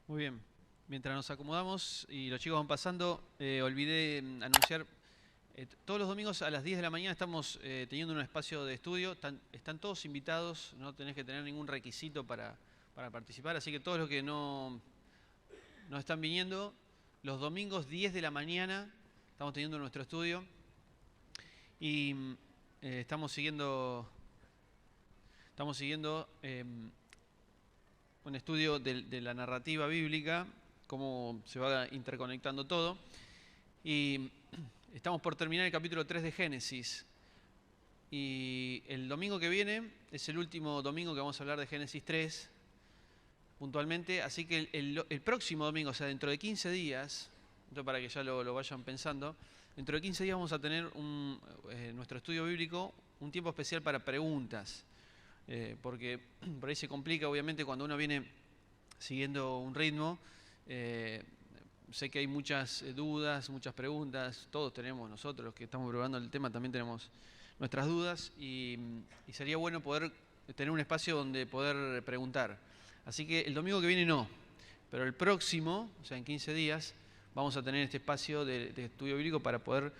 Muy bien. Mientras nos acomodamos y los chicos van pasando, olvidé anunciar, todos los domingos a las 10 de la mañana estamos teniendo un espacio de estudio. Están todos invitados, no tenés que tener ningún requisito para participar, así que todos los que no están viniendo, los domingos 10 de la mañana estamos teniendo nuestro estudio y estamos siguiendo un estudio de la narrativa bíblica, cómo se va interconectando todo. Y estamos por terminar el capítulo 3 de Génesis. Y el domingo que viene es el último domingo que vamos a hablar de Génesis 3, puntualmente. Así que el próximo domingo, o sea, dentro de 15 días, para que ya lo vayan pensando, dentro de 15 días vamos a tener nuestro estudio bíblico, un tiempo especial para preguntas. Porque por ahí se complica, obviamente, cuando uno viene siguiendo un ritmo. Sé que hay muchas dudas, muchas preguntas, todos tenemos, nosotros los que estamos probando el tema también tenemos nuestras dudas y sería bueno poder tener un espacio donde poder preguntar. Así que el domingo que viene no, pero el próximo, o sea en 15 días, vamos a tener este espacio de estudio bíblico para poder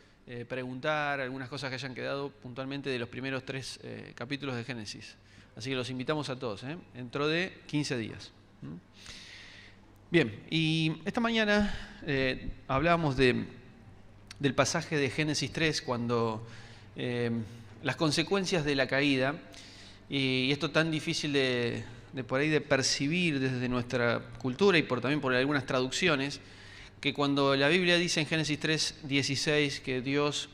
preguntar algunas cosas que hayan quedado puntualmente de los primeros 3 capítulos de Génesis. Así que los invitamos a todos, dentro de 15 días. Bien, y esta mañana hablábamos del pasaje de Génesis 3, cuando las consecuencias de la caída, y esto tan difícil de por ahí de percibir desde nuestra cultura y también por algunas traducciones, que cuando la Biblia dice en Génesis 3:16 que Dios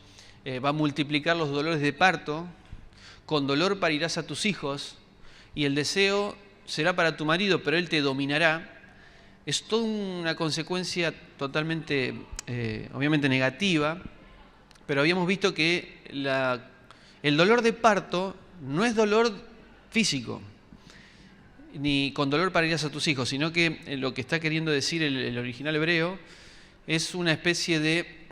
va a multiplicar los dolores de parto, con dolor parirás a tus hijos y el deseo será para tu marido, pero él te dominará. Es toda una consecuencia totalmente, obviamente negativa, pero habíamos visto que el dolor de parto no es dolor físico, ni con dolor parirás a tus hijos, sino que lo que está queriendo decir el original hebreo es una especie de,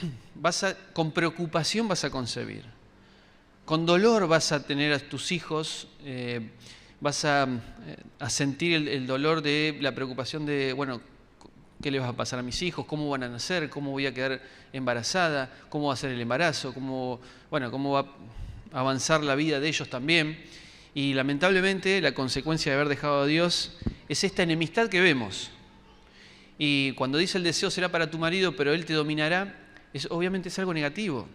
con preocupación vas a concebir. Con dolor vas a tener a tus hijos, vas a sentir el dolor de la preocupación de, bueno, ¿qué les va a pasar a mis hijos? ¿Cómo van a nacer? ¿Cómo voy a quedar embarazada? ¿Cómo va a ser el embarazo? ¿Cómo va a avanzar la vida de ellos también? Y lamentablemente la consecuencia de haber dejado a Dios es esta enemistad que vemos. Y cuando dice el deseo será para tu marido, pero él te dominará, obviamente es algo negativo.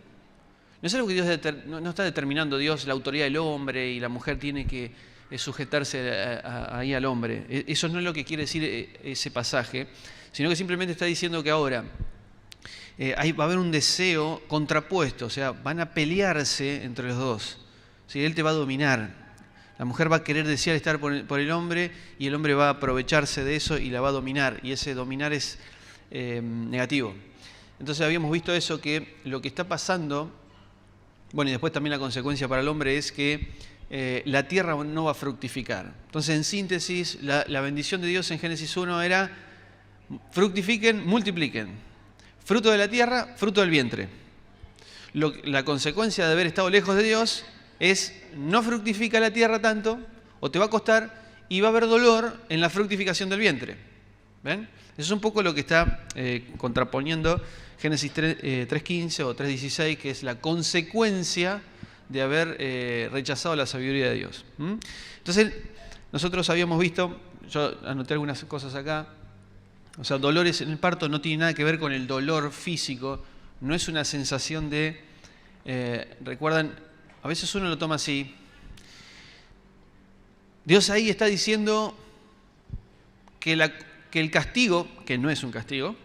No es algo que Dios no está determinando Dios la autoridad del hombre y la mujer tiene que sujetarse ahí al hombre. Eso no es lo que quiere decir ese pasaje, sino que simplemente está diciendo que ahora va a haber un deseo contrapuesto, o sea, van a pelearse entre los dos. ¿Sí? Él te va a dominar. La mujer va a querer desear estar por el hombre y el hombre va a aprovecharse de eso y la va a dominar. Y ese dominar es negativo. Entonces habíamos visto eso, que lo que está pasando, bueno, y después también la consecuencia para el hombre es que la tierra no va a fructificar. Entonces, en síntesis, la bendición de Dios en Génesis 1 era fructifiquen, multipliquen. Fruto de la tierra, fruto del vientre. La consecuencia de haber estado lejos de Dios es no fructifica la tierra tanto, o te va a costar, y va a haber dolor en la fructificación del vientre. ¿Ven? Eso es un poco lo que está contraponiendo Génesis 3:15 o 3:16, que es la consecuencia de haber rechazado la sabiduría de Dios. Entonces, nosotros habíamos visto, yo anoté algunas cosas acá, o sea, dolores en el parto no tiene nada que ver con el dolor físico, no es una sensación de, recuerdan, a veces uno lo toma así, Dios ahí está diciendo que el castigo, que no es un castigo,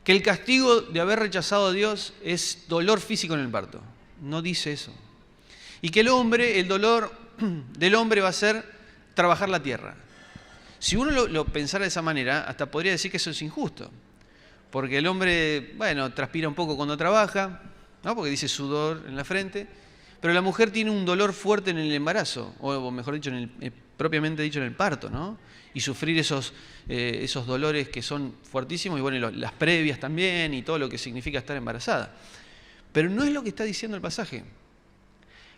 que el castigo de haber rechazado a Dios es dolor físico en el parto. No dice eso. Y que el dolor del hombre va a ser trabajar la tierra. Si uno lo pensara de esa manera, hasta podría decir que eso es injusto. Porque el hombre, bueno, transpira un poco cuando trabaja, ¿no? Porque dice sudor en la frente. Pero la mujer tiene un dolor fuerte en el embarazo, o mejor dicho, propiamente dicho en el parto, ¿no? Y sufrir esos dolores que son fuertísimos, y bueno, las previas también, y todo lo que significa estar embarazada. Pero no es lo que está diciendo el pasaje.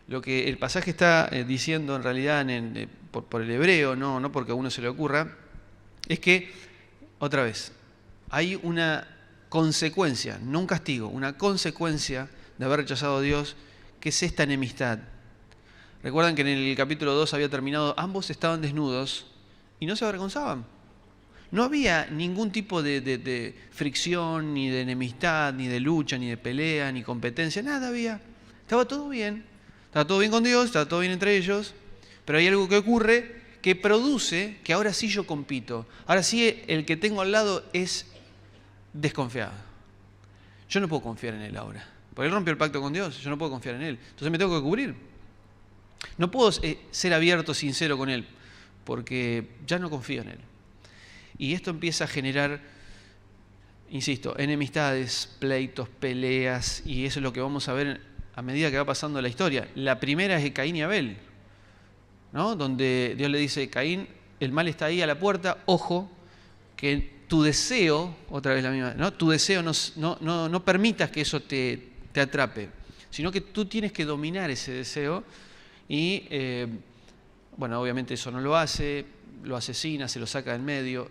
Lo que el pasaje está diciendo en realidad por el hebreo, no porque a uno se le ocurra, es que otra vez, hay una consecuencia, no un castigo, una consecuencia de haber rechazado a Dios, que es esta enemistad. Recuerdan que en el capítulo 2 había terminado, ambos estaban desnudos y no se avergonzaban. No había ningún tipo de fricción, ni de enemistad, ni de lucha, ni de pelea, ni competencia, nada había. Estaba todo bien. Estaba todo bien con Dios, estaba todo bien entre ellos, pero hay algo que ocurre que produce que ahora sí yo compito. Ahora sí el que tengo al lado es desconfiado. Yo no puedo confiar en él ahora, porque él rompió el pacto con Dios, yo no puedo confiar en él. Entonces me tengo que cubrir. No puedo ser abierto, sincero con él, porque ya no confío en él. Y esto empieza a generar, insisto, enemistades, pleitos, peleas, y eso es lo que vamos a ver a medida que va pasando la historia. La primera es de Caín y Abel, ¿no? Donde Dios le dice, Caín, el mal está ahí a la puerta, ojo, que tu deseo, otra vez la misma, ¿no? Tu deseo no permitas que eso te atrape, sino que tú tienes que dominar ese deseo y, bueno, obviamente eso no lo hace, lo asesina, se lo saca del medio.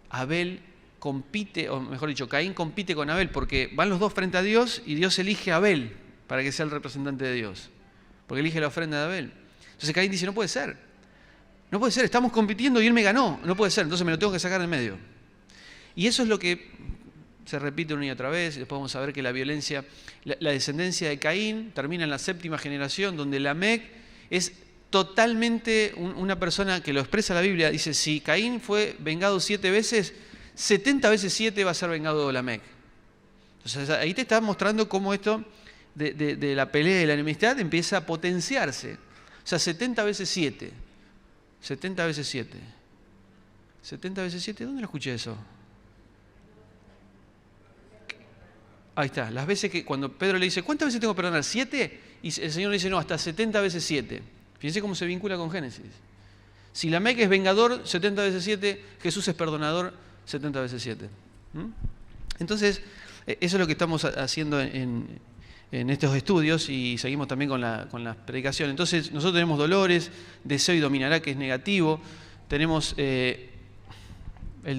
Abel compite, o mejor dicho, Caín compite con Abel porque van los dos frente a Dios y Dios elige a Abel para que sea el representante de Dios, porque elige la ofrenda de Abel. Entonces Caín dice, no puede ser, estamos compitiendo y él me ganó, no puede ser, entonces me lo tengo que sacar del medio. Y eso es lo que se repite una y otra vez. Después vamos a ver que la violencia, la descendencia de Caín termina en la 7ª generación, donde Lamec es totalmente una persona que lo expresa la Biblia. Dice, si Caín fue vengado 7 veces, 70 veces 7 va a ser vengado Lamec. Entonces ahí te está mostrando cómo esto de la pelea y la enemistad empieza a potenciarse. O sea, 70 veces 7. 70 veces 7. 70 veces 7, ¿dónde lo escuché eso? Ahí está, las veces que cuando Pedro le dice, ¿cuántas veces tengo que perdonar? 7, y el Señor le dice, no, hasta 70 veces 7. Fíjense cómo se vincula con Génesis. Si Lamec es vengador, 70 veces 7, Jesús es perdonador, 70 veces 7. Entonces, eso es lo que estamos haciendo en estos estudios y seguimos también con la predicación. Entonces, nosotros tenemos dolores, deseo y dominará, que es negativo. Tenemos el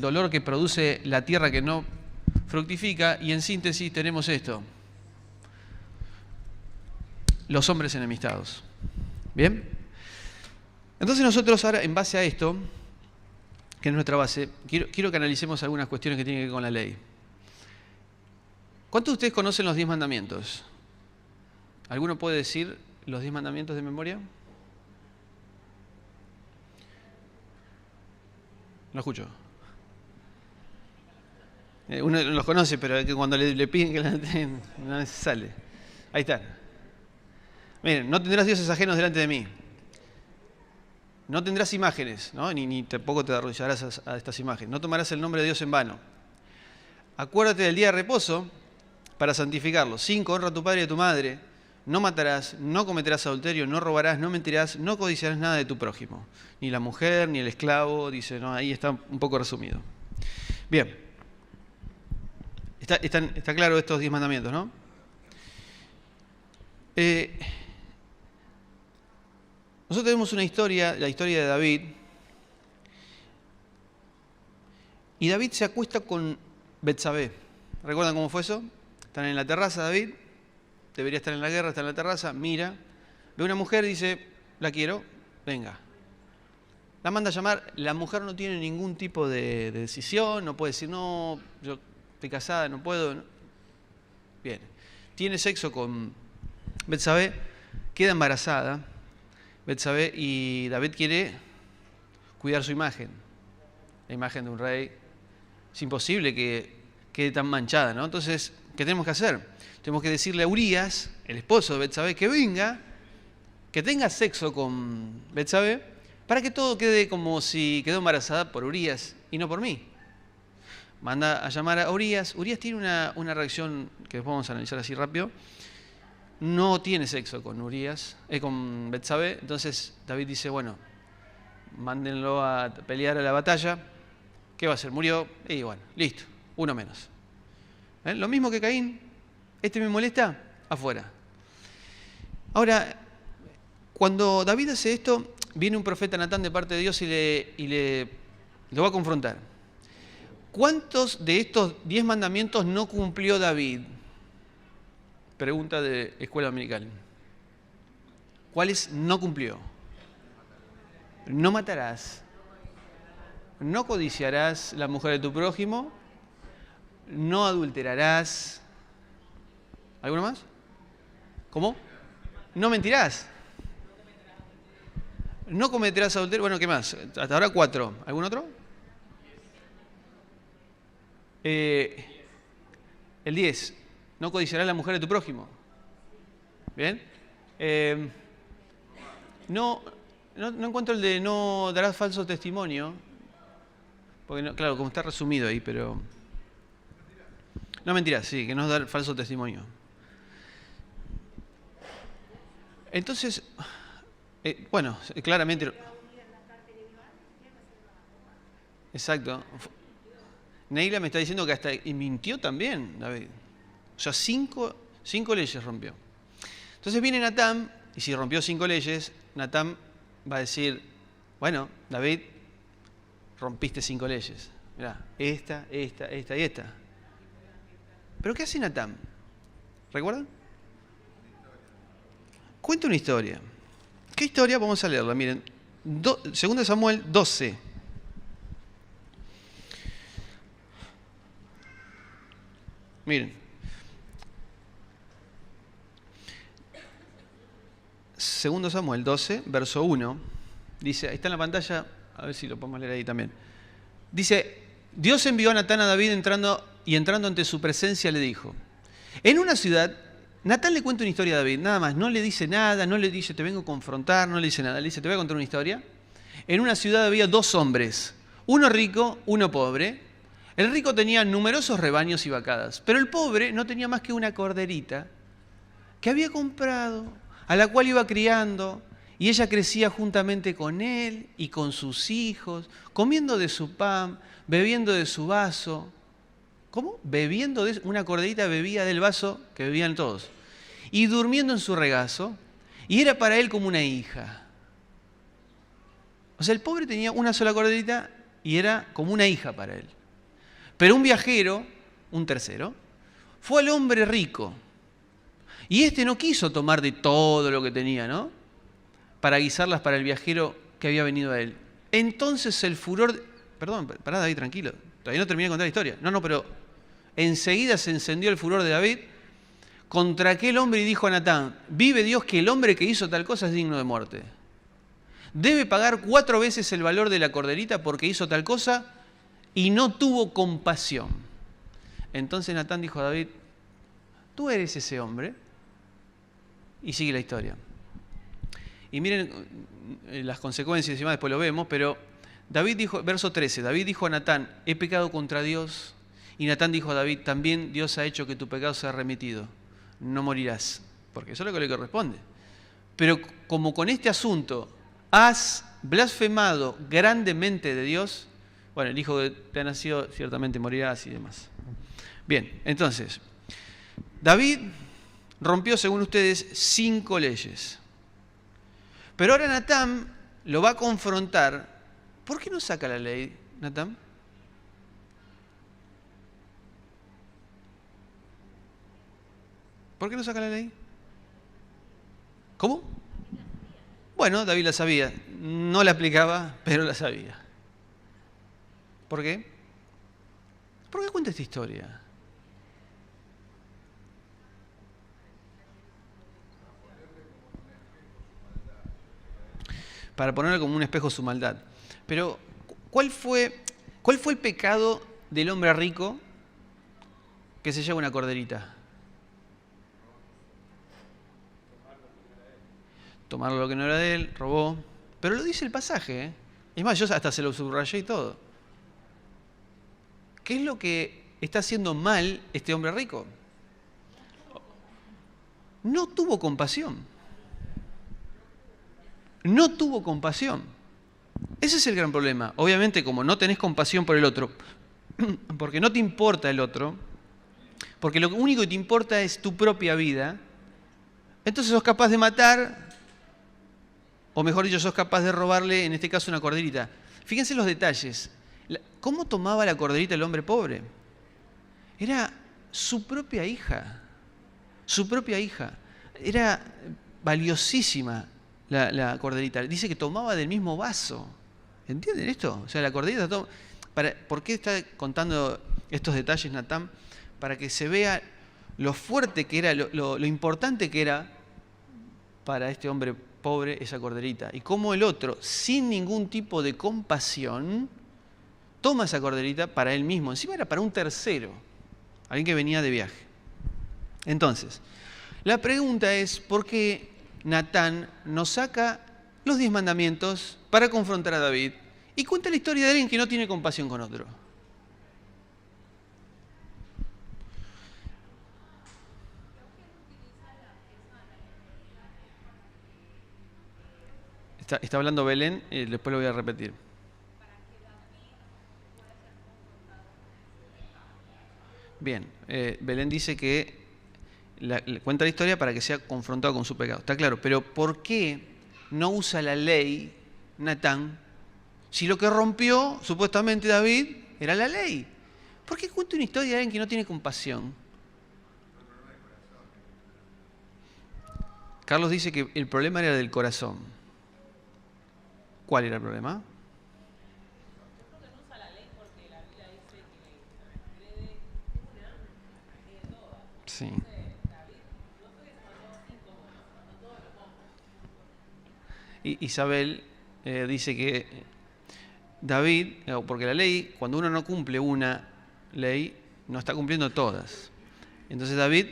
dolor que produce la tierra que no fructifica, y en síntesis tenemos esto: los hombres enemistados. ¿Bien? Entonces nosotros ahora, en base a esto, que es nuestra base, quiero que analicemos algunas cuestiones que tienen que ver con la ley. ¿Cuántos de ustedes conocen los 10 mandamientos? ¿Alguno puede decir los 10 mandamientos de memoria? No escucho. Uno los conoce, pero que cuando le piden que la no se sale. Ahí están. Miren, no tendrás dioses ajenos delante de mí. No tendrás imágenes, ¿no? Ni tampoco te arrodillarás a estas imágenes. No tomarás el nombre de Dios en vano. Acuérdate del día de reposo para santificarlo. 5, honra a tu padre y a tu madre. No matarás, no cometerás adulterio, no robarás, no mentirás, no codiciarás nada de tu prójimo. Ni la mujer, ni el esclavo, dice, no, ahí está un poco resumido. Bien. Está claro estos 10 mandamientos, ¿no? Nosotros tenemos una historia, la historia de David. Y David se acuesta con Betsabé. ¿Recuerdan cómo fue eso? Están en la terraza, David. Debería estar en la guerra, está en la terraza, mira. Ve una mujer y dice, la quiero, venga. La manda a llamar. La mujer no tiene ningún tipo de decisión, no puede decir, no, yo estoy casada, no puedo. Bien. Tiene sexo con Betsabé, queda embarazada Betsabé, y David quiere cuidar su imagen, la imagen de un rey. Es imposible que quede tan manchada, ¿no? Entonces, ¿qué tenemos que hacer? Tenemos que decirle a Urías, el esposo de Betsabé, que venga, que tenga sexo con Betsabé, para que todo quede como si quedó embarazada por Urías y no por mí. Manda a llamar a Urías. Urías tiene una reacción que después vamos a analizar así rápido. No tiene sexo con con Betsabé. Entonces David dice, bueno, mándenlo a pelear a la batalla. ¿Qué va a hacer? Murió. Y bueno, listo, uno menos. Lo mismo que Caín. ¿Este me molesta? Afuera. Ahora, cuando David hace esto, viene un profeta Natán de parte de Dios y lo va a confrontar. ¿Cuántos de estos 10 mandamientos no cumplió David? Pregunta de escuela dominical. ¿Cuáles no cumplió? No matarás. No codiciarás la mujer de tu prójimo. No adulterarás. ¿Alguno más? ¿Cómo? No mentirás. No cometerás adulterio. Bueno, ¿qué más? Hasta ahora 4. ¿Algún otro? El 10. No codiciarás la mujer de tu prójimo. ¿Bien? No encuentro el de no darás falso testimonio. Porque no, claro, como está resumido ahí, pero... No mentirás, sí, que no dar falso testimonio. Entonces, bueno, claramente... Exacto. Neila me está diciendo que hasta mintió también, David. O sea, 5 leyes rompió. Entonces viene Natán, y si rompió 5 leyes, Natán va a decir, bueno, David, rompiste 5 leyes. Mirá, esta y esta. ¿Pero qué hace Natán? ¿Recuerdan? Cuenta una historia. ¿Qué historia? Vamos a leerla. Miren, 2 Samuel 12. Miren. 2 Samuel 12, verso 1. Dice, ahí está en la pantalla, a ver si lo podemos leer ahí también. Dice, Dios envió a Natán a David entrando ante su presencia le dijo, en una ciudad, Natán le cuenta una historia a David, nada más, no le dice nada, no le dice te vengo a confrontar, no le dice nada, le dice te voy a contar una historia. En una ciudad había 2 hombres, uno rico, uno pobre. El rico tenía numerosos rebaños y vacadas, pero el pobre no tenía más que una corderita que había comprado, a la cual iba criando, y ella crecía juntamente con él y con sus hijos, comiendo de su pan, bebiendo de su vaso. ¿Cómo? Bebiendo de una corderita bebía del vaso que bebían todos. Y durmiendo en su regazo, y era para él como una hija. O sea, el pobre tenía una sola corderita y era como una hija para él. Pero un viajero, un tercero, fue al hombre rico. Y este no quiso tomar de todo lo que tenía, ¿no? Para guisarlas para el viajero que había venido a él. Entonces el furor... Perdón, pará David, tranquilo. Todavía no terminé de contar la historia. No, pero enseguida se encendió el furor de David contra aquel hombre y dijo a Natán, vive Dios que el hombre que hizo tal cosa es digno de muerte. Debe pagar 4 veces el valor de la corderita porque hizo tal cosa y no tuvo compasión. Entonces Natán dijo a David, tú eres ese hombre. Y sigue la historia. Y miren las consecuencias, y demás, después lo vemos, pero David dijo, verso 13, David dijo a Natán, he pecado contra Dios. Y Natán dijo a David, también Dios ha hecho que tu pecado sea remitido. No morirás, porque eso es lo que le corresponde. Pero como con este asunto has blasfemado grandemente de Dios, bueno, el hijo que te ha nacido ciertamente morirás y demás. Bien, entonces, David rompió, según ustedes, 5 leyes. Pero ahora Natán lo va a confrontar. ¿Por qué no saca la ley, Natán? ¿Por qué no saca la ley? ¿Cómo? Bueno, David la sabía. No la aplicaba, pero la sabía. ¿Por qué? ¿Por qué cuenta esta historia? Para ponerle como un espejo su maldad. Pero, ¿cuál fue el pecado del hombre rico que se lleva una corderita? Tomar lo que no era de él, robó. Pero lo dice el pasaje, ¿eh? Es más, yo hasta se lo subrayé y todo. ¿Qué es lo que está haciendo mal este hombre rico? No tuvo compasión. No tuvo compasión. Ese es el gran problema. Obviamente, como no tenés compasión por el otro, porque no te importa el otro, porque lo único que te importa es tu propia vida, entonces sos capaz de matar, o mejor dicho, sos capaz de robarle, en este caso, una corderita. Fíjense los detalles. ¿Cómo tomaba la corderita el hombre pobre? Era su propia hija. Su propia hija. Era valiosísima la corderita. Dice que tomaba del mismo vaso. ¿Entienden esto? O sea, la corderita toma... ¿Por qué está contando estos detalles Natán? Para que se vea lo fuerte que era, lo importante que era para este hombre pobre esa corderita. Y cómo el otro, sin ningún tipo de compasión, toma esa corderita para él mismo. Encima era para un tercero, alguien que venía de viaje. Entonces, la pregunta es, ¿por qué Natán nos saca los 10 mandamientos para confrontar a David y cuenta la historia de alguien que no tiene compasión con otro? Está hablando Belén, después lo voy a repetir. Bien, Belén dice que cuenta la historia para que sea confrontado con su pecado. Está claro, pero ¿por qué no usa la ley Natán si lo que rompió supuestamente David era la ley? ¿Por qué cuenta una historia de alguien que no tiene compasión? Carlos dice que el problema era del corazón. ¿Cuál era el problema? Sí. Isabel dice que David, porque la ley, cuando uno no cumple una ley, no está cumpliendo todas. Entonces David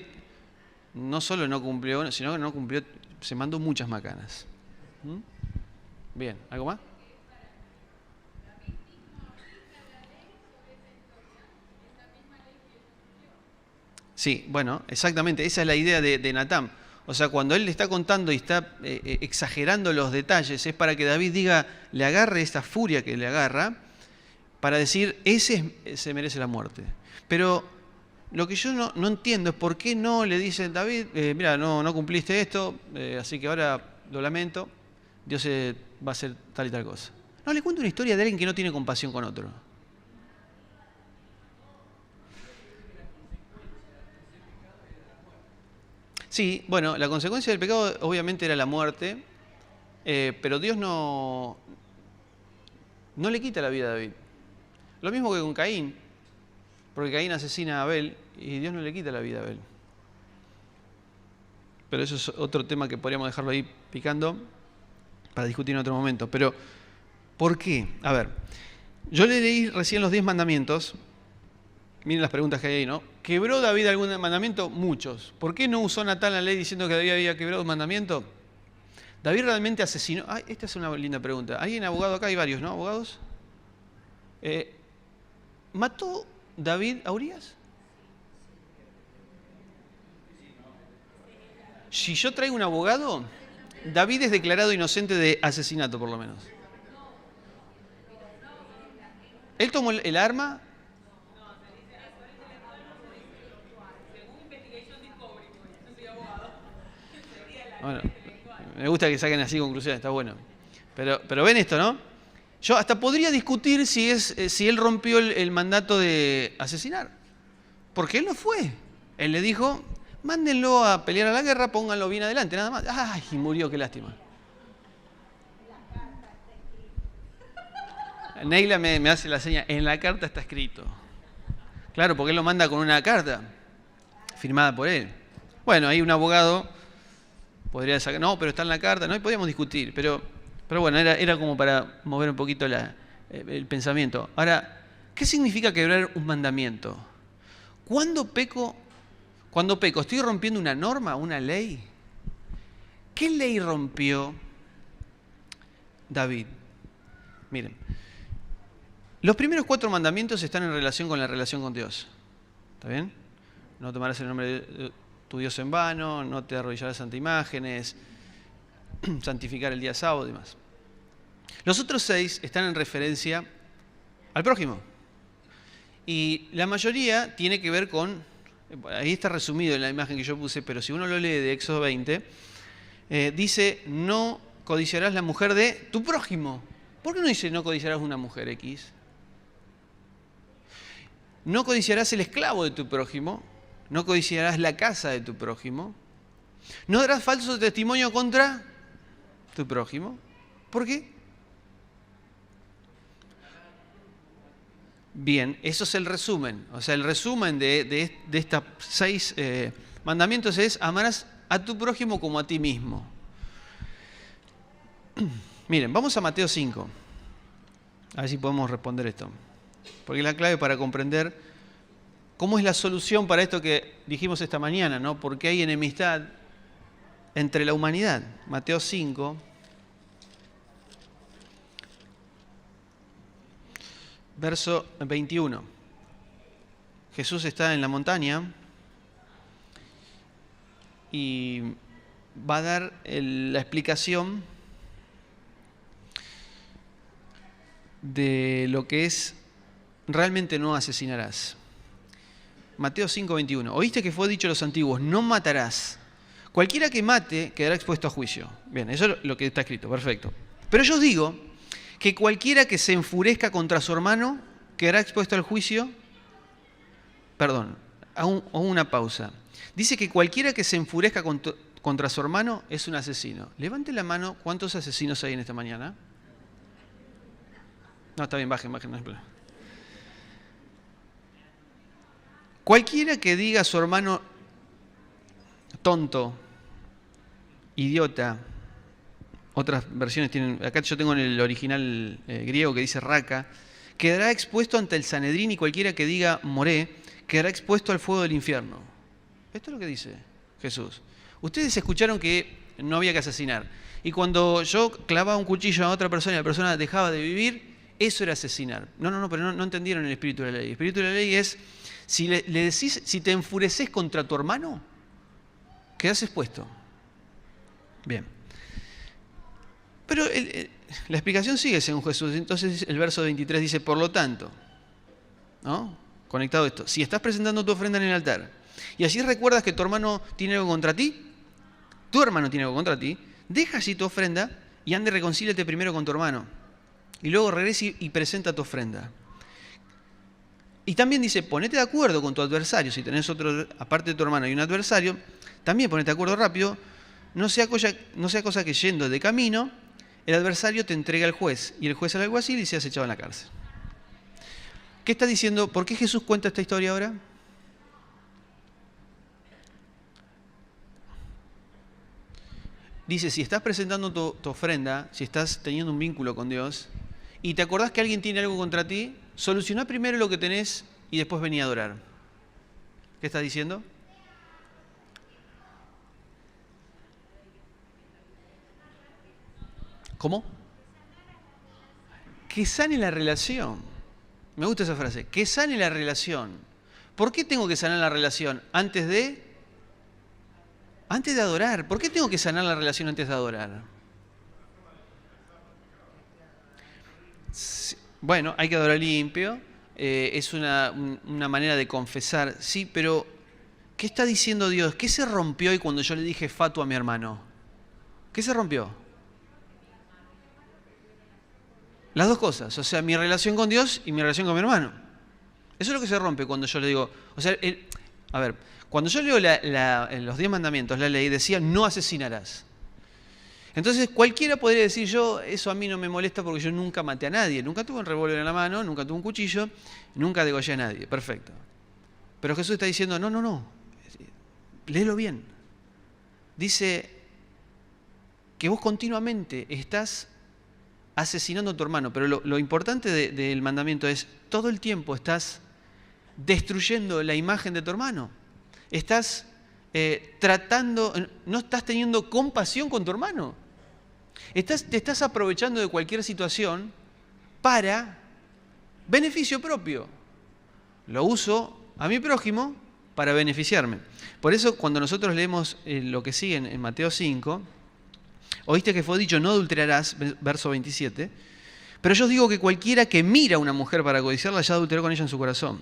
no solo no cumplió, sino que no cumplió, se mandó muchas macanas. Bien, ¿algo más? Sí, bueno, exactamente, esa es la idea de Natán. O sea, cuando él le está contando y está exagerando los detalles, es para que David diga, le agarre esta furia que le agarra, para decir, ese se merece la muerte. Pero lo que yo no entiendo es por qué no le dicen, David, mira, no cumpliste esto, así que ahora lo lamento, Dios va a hacer tal y tal cosa. No, le cuento una historia de alguien que no tiene compasión con otro. Sí, bueno, la consecuencia del pecado obviamente era la muerte, pero Dios no le quita la vida a David. Lo mismo que con Caín, porque Caín asesina a Abel y Dios no le quita la vida a Abel. Pero eso es otro tema que podríamos dejarlo ahí picando para discutir en otro momento. Pero, ¿por qué? A ver, yo le leí recién los 10 mandamientos. Miren las preguntas que hay ahí, ¿no? ¿Quebró David algún mandamiento? Muchos. ¿Por qué no usó Natán la ley diciendo que David había quebrado un mandamiento? ¿David realmente asesinó? Esta es una linda pregunta. ¿Alguien abogado acá? Hay varios, ¿no? ¿Abogados? ¿Mató David a Urías? Si yo traigo un abogado, David es declarado inocente de asesinato, por lo menos. Él tomó el arma. Bueno, me gusta que saquen así conclusiones, está bueno. Pero ven esto, ¿no? Yo hasta podría discutir si él rompió el mandato de asesinar. Porque él no fue. Él le dijo, mándenlo a pelear a la guerra, pónganlo bien adelante, nada más. ¡Ay! Y murió, qué lástima. Neila me hace la seña, en la carta está escrito. Claro, porque él lo manda con una carta firmada por él. Bueno, ahí un abogado podría sacar, no, pero está en la carta, no, y podríamos discutir, pero bueno, era como para mover un poquito el pensamiento. Ahora, ¿qué significa quebrar un mandamiento? ¿Cuándo peco? ¿Estoy rompiendo una norma, una ley? ¿Qué ley rompió David? Miren, los primeros 4 mandamientos están en relación con la relación con Dios. ¿Está bien? No tomarás el nombre de tu Dios en vano, no te arrodillarás ante imágenes, santificar el día sábado y demás. Los otros 6 están en referencia al prójimo. Y la mayoría tiene que ver con, ahí está resumido en la imagen que yo puse, pero si uno lo lee de Éxodo 20, dice, no codiciarás la mujer de tu prójimo. ¿Por qué no dice no codiciarás una mujer X? no codiciarás el esclavo de tu prójimo, no codiciarás la casa de tu prójimo, no darás falso testimonio contra tu prójimo. ¿Por qué? Bien, eso es el resumen. O sea, el resumen de estos 6 mandamientos es: amarás a tu prójimo como a ti mismo. Miren, vamos a Mateo 5. A ver si podemos responder esto. Porque es la clave para comprender cómo es la solución para esto que dijimos esta mañana, ¿no? Porque hay enemistad entre la humanidad. Mateo 5. Verso 21. Jesús está en la montaña y va a dar la explicación de lo que es realmente no asesinarás. Mateo 5:21. Oíste que fue dicho a los antiguos: no matarás. Cualquiera que mate quedará expuesto a juicio. Bien, eso es lo que está escrito, perfecto. Pero yo os digo que cualquiera que se enfurezca contra su hermano quedará expuesto al juicio. Perdón, hago una pausa. Dice que cualquiera que se enfurezca contra su hermano es un asesino. Levante la mano, ¿cuántos asesinos hay en esta mañana? No, está bien, bajen, no hay problema. Cualquiera que diga a su hermano tonto, idiota, otras versiones tienen, acá yo tengo en el original griego que dice raca, quedará expuesto ante el Sanedrín, y cualquiera que diga moré quedará expuesto al fuego del infierno. Esto es lo que dice Jesús. Ustedes escucharon que no había que asesinar. Y cuando yo clavaba un cuchillo a otra persona y la persona dejaba de vivir, eso era asesinar. No, pero no entendieron el espíritu de la ley. El espíritu de la ley es, si le decís, si te enfureces contra tu hermano, quedás expuesto. Bien. Pero la explicación sigue según Jesús. Entonces el verso 23 dice: por lo tanto, ¿no? Conectado a esto, si estás presentando tu ofrenda en el altar y así recuerdas que tu hermano tiene algo contra ti, deja así tu ofrenda y ande, reconcíliate primero con tu hermano y luego regresa y presenta tu ofrenda. Y también dice: ponete de acuerdo con tu adversario. Si tenés otro, aparte de tu hermano, y un adversario, también ponete de acuerdo rápido. No sea cosa que yendo de camino, el adversario te entrega al juez y el juez al alguacil y seas echado en la cárcel. ¿Qué está diciendo? ¿Por qué Jesús cuenta esta historia ahora? Dice: si estás presentando tu ofrenda, si estás teniendo un vínculo con Dios y te acordás que alguien tiene algo contra ti, solucioná primero lo que tenés y después vení a adorar. ¿Qué estás diciendo? ¿Cómo? Que sane la relación. Me gusta esa frase. Que sane la relación. ¿Por qué tengo que sanar la relación antes de adorar? ¿Por qué tengo que sanar la relación antes de adorar? Bueno, hay que adorar limpio. Es una manera de confesar. Sí, pero ¿qué está diciendo Dios? ¿Qué se rompió hoy cuando yo le dije fatu a mi hermano? ¿Qué se rompió? Las dos cosas, o sea, mi relación con Dios y mi relación con mi hermano. Eso es lo que se rompe cuando yo le digo, o sea, cuando yo leo los 10 mandamientos, la ley decía: no asesinarás. Entonces cualquiera podría decir: eso a mí no me molesta porque yo nunca maté a nadie, nunca tuve un revólver en la mano, nunca tuve un cuchillo, nunca degollé a nadie. Perfecto. Pero Jesús está diciendo: no, léelo bien. Dice que vos continuamente estás asesinando a tu hermano, pero lo importante del mandamiento es: todo el tiempo estás destruyendo la imagen de tu hermano. Estás no estás teniendo compasión con tu hermano. Te estás aprovechando de cualquier situación para beneficio propio. Lo uso a mi prójimo para beneficiarme. Por eso cuando nosotros leemos lo que sigue en Mateo 5, oíste que fue dicho: no adulterarás, verso 27, pero yo os digo que cualquiera que mira a una mujer para codiciarla ya adulteró con ella en su corazón.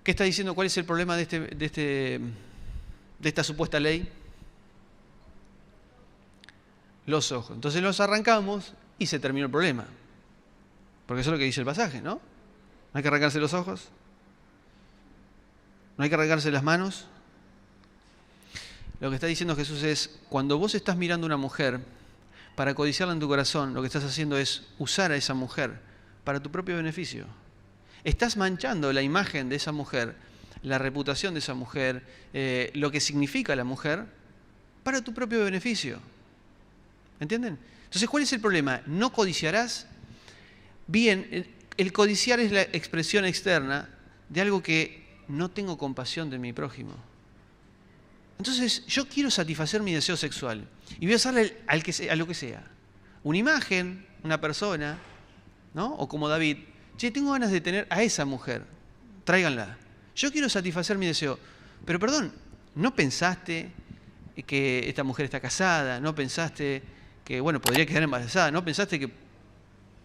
¿Qué está diciendo? ¿Cuál es el problema de esta supuesta ley? Los ojos. Entonces los arrancamos y se terminó el problema. Porque eso es lo que dice el pasaje, ¿no? ¿No hay que arrancarse los ojos? ¿No hay que arrancarse las manos? Lo que está diciendo Jesús es, cuando vos estás mirando a una mujer para codiciarla en tu corazón, lo que estás haciendo es usar a esa mujer para tu propio beneficio. Estás manchando la imagen de esa mujer, la reputación de esa mujer, lo que significa la mujer, para tu propio beneficio. ¿Entienden? Entonces, ¿cuál es el problema? ¿No codiciarás? Bien, el codiciar es la expresión externa de algo que no tengo compasión de mi prójimo. Entonces, yo quiero satisfacer mi deseo sexual y voy a usarle a lo que sea. Una imagen, una persona, ¿no? O como David, che, tengo ganas de tener a esa mujer, tráiganla. Yo quiero satisfacer mi deseo. Pero perdón, ¿no pensaste que esta mujer está casada? ¿No pensaste que, bueno, podría quedar embarazada? ¿No pensaste que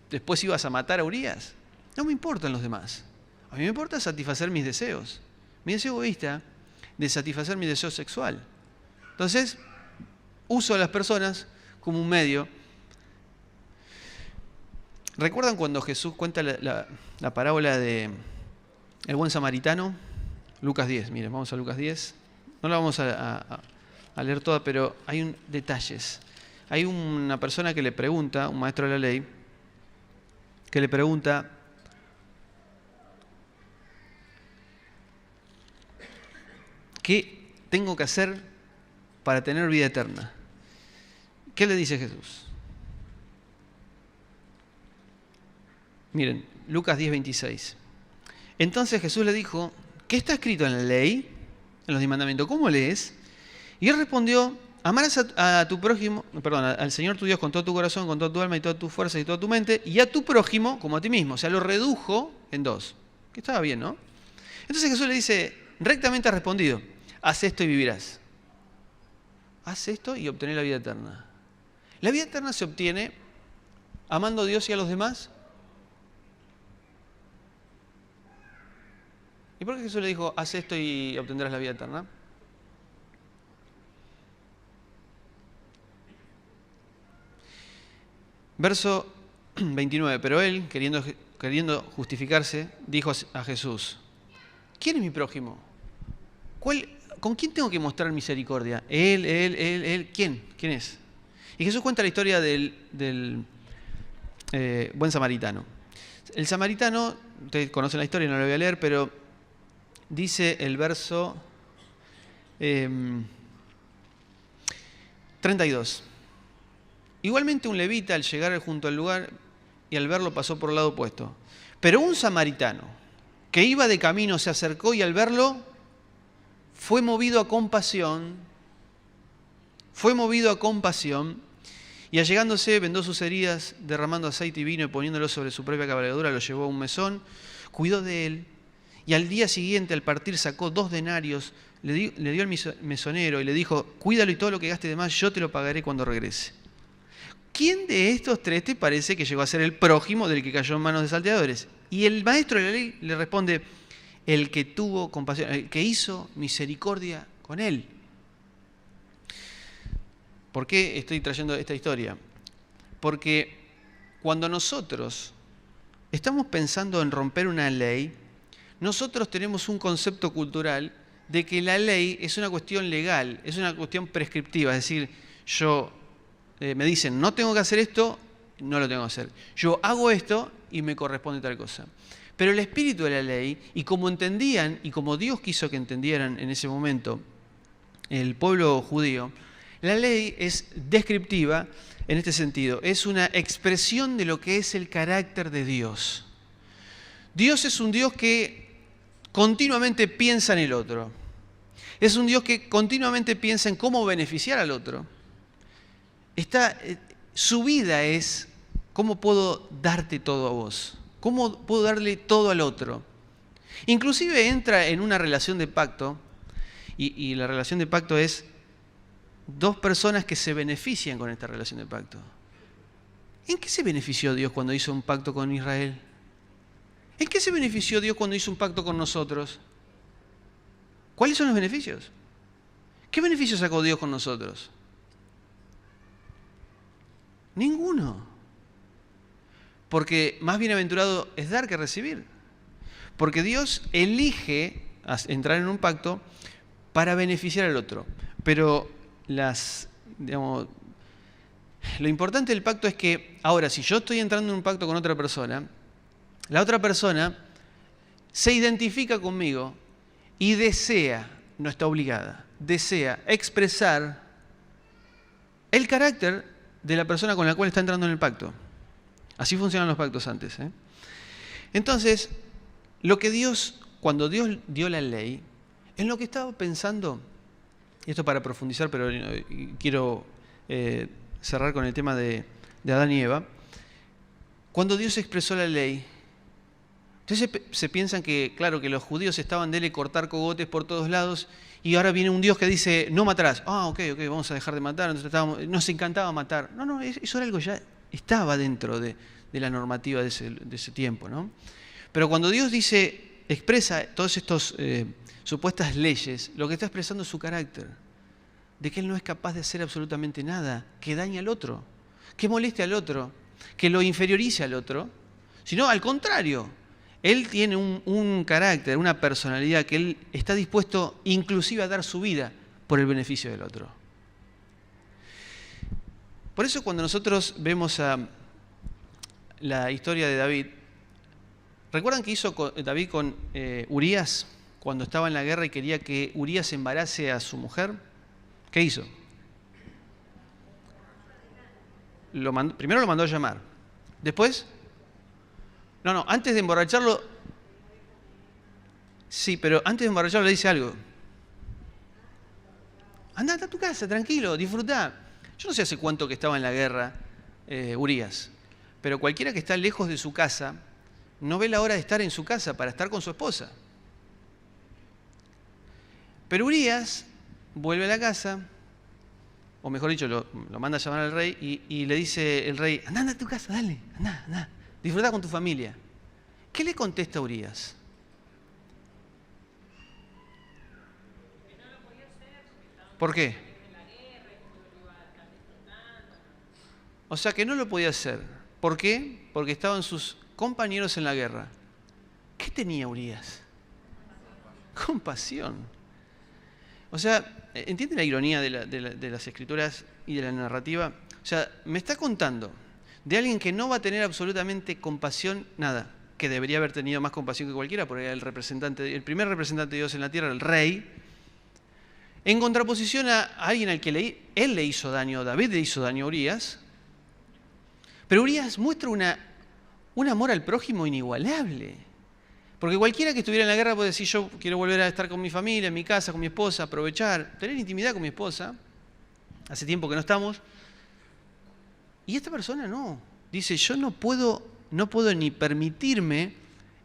después ibas a matar a Urías? No me importan los demás. A mí me importa satisfacer mis deseos. Mi deseo egoísta de satisfacer mi deseo sexual. Entonces, uso a las personas como un medio. ¿Recuerdan cuando Jesús cuenta la parábola de el buen samaritano? Lucas 10, miren, vamos a Lucas 10. No la vamos a leer toda, pero hay detalles. Hay una persona que le pregunta, un maestro de la ley, que le pregunta, ¿qué tengo que hacer para tener vida eterna? ¿Qué le dice Jesús? Miren, Lucas 10, 26. Entonces Jesús le dijo, ¿qué está escrito en la ley, en los 10 mandamientos? ¿Cómo lees? Y él respondió, amarás a tu prójimo, perdón, al Señor tu Dios con todo tu corazón, con toda tu alma y toda tu fuerza y toda tu mente, y a tu prójimo como a ti mismo. O sea, lo redujo en 2. Que estaba bien, ¿no? Entonces Jesús le dice, rectamente has respondido, haz esto y vivirás. Haz esto y obtener la vida eterna. ¿La vida eterna se obtiene amando a Dios y a los demás? ¿Y por qué Jesús le dijo, haz esto y obtendrás la vida eterna? Verso 29. Pero él, queriendo justificarse, dijo a Jesús, ¿quién es mi prójimo? ¿Con quién tengo que mostrar misericordia? Él. ¿Quién? ¿Quién es? Y Jesús cuenta la historia del buen samaritano. El samaritano, ustedes conocen la historia, no la voy a leer, pero dice el verso 32. Igualmente un levita al llegar junto al lugar y al verlo pasó por el lado opuesto. Pero un samaritano que iba de camino se acercó y al verlo fue movido a compasión y allegándose vendó sus heridas, derramando aceite y vino y poniéndolo sobre su propia cabalgadura lo llevó a un mesón, cuidó de él y al día siguiente al partir sacó 2 denarios, le dio al mesonero y le dijo, cuídalo y todo lo que gaste de más yo te lo pagaré cuando regrese. ¿Quién de estos 3 te parece que llegó a ser el prójimo del que cayó en manos de salteadores? Y el maestro de la ley le responde, el que tuvo compasión, el que hizo misericordia con él. ¿Por qué estoy trayendo esta historia? Porque cuando nosotros estamos pensando en romper una ley, nosotros tenemos un concepto cultural de que la ley es una cuestión legal, es una cuestión prescriptiva, es decir, me dicen, no tengo que hacer esto, no lo tengo que hacer. Yo hago esto y me corresponde tal cosa. Pero el espíritu de la ley, y como entendían, y como Dios quiso que entendieran en ese momento el pueblo judío, la ley es descriptiva en este sentido. Es una expresión de lo que es el carácter de Dios. Dios es un Dios que continuamente piensa en el otro. Es un Dios que continuamente piensa en cómo beneficiar al otro. Su vida es cómo puedo darte todo a vos, cómo puedo darle todo al otro. Inclusive entra en una relación de pacto, y la relación de pacto es 2 personas que se benefician con esta relación de pacto. ¿En qué se benefició Dios cuando hizo un pacto con Israel? ¿En qué se benefició Dios cuando hizo un pacto con nosotros? ¿Cuáles son los beneficios? ¿Qué beneficio sacó Dios con nosotros? Ninguno. Porque más bienaventurado es dar que recibir. Porque Dios elige entrar en un pacto para beneficiar al otro. Pero digamos, lo importante del pacto es que, ahora, si yo estoy entrando en un pacto con otra persona, la otra persona se identifica conmigo y desea, no está obligada, desea expresar el carácter de la persona con la cual está entrando en el pacto. Así funcionan los pactos antes, ¿eh? Entonces, cuando Dios dio la ley, en lo que estaba pensando, y esto para profundizar, pero quiero cerrar con el tema de Adán y Eva, cuando Dios expresó la ley, entonces se piensan que, claro, que los judíos estaban de cortar cogotes por todos lados, y ahora viene un Dios que dice, no matarás. Ok, vamos a dejar de matar. Entonces nos encantaba matar. No, eso era algo que ya estaba dentro de la normativa de ese tiempo, ¿no? Pero cuando Dios expresa todas estas supuestas leyes, lo que está expresando es su carácter, de que Él no es capaz de hacer absolutamente nada que dañe al otro, que moleste al otro, que lo inferiorice al otro, sino al contrario. Él tiene un carácter, una personalidad que Él está dispuesto inclusive a dar su vida por el beneficio del otro. Por eso cuando nosotros vemos la historia de David, ¿recuerdan qué hizo David con Urías cuando estaba en la guerra y quería que Urías embarace a su mujer? ¿Qué hizo? Primero lo mandó a llamar. Después... No, antes de emborracharlo... Sí, pero antes de emborracharlo le dice algo. Andá a tu casa, tranquilo, disfrutá. Yo no sé hace cuánto que estaba en la guerra Urías, pero cualquiera que está lejos de su casa no ve la hora de estar en su casa para estar con su esposa. Pero Urías vuelve a la casa, o mejor dicho, lo manda a llamar al rey y le dice el rey, andá a tu casa, dale, andá. Disfruta con tu familia. ¿Qué le contesta a Urías? ¿Por qué? O sea que no lo podía hacer. ¿Por qué? Porque estaban sus compañeros en la guerra. ¿Qué tenía Urías? Compasión. O sea, ¿entiende la ironía de las escrituras y de la narrativa? O sea, me está contando de alguien que no va a tener absolutamente compasión, nada, que debería haber tenido más compasión que cualquiera, porque era el primer representante de Dios en la tierra, el rey, en contraposición a alguien al que él le hizo daño, David le hizo daño a Urías, pero Urías muestra un amor al prójimo inigualable, porque cualquiera que estuviera en la guerra puede decir, yo quiero volver a estar con mi familia, en mi casa, con mi esposa, aprovechar, tener intimidad con mi esposa, hace tiempo que no estamos. Y esta persona no. Dice, yo no puedo ni permitirme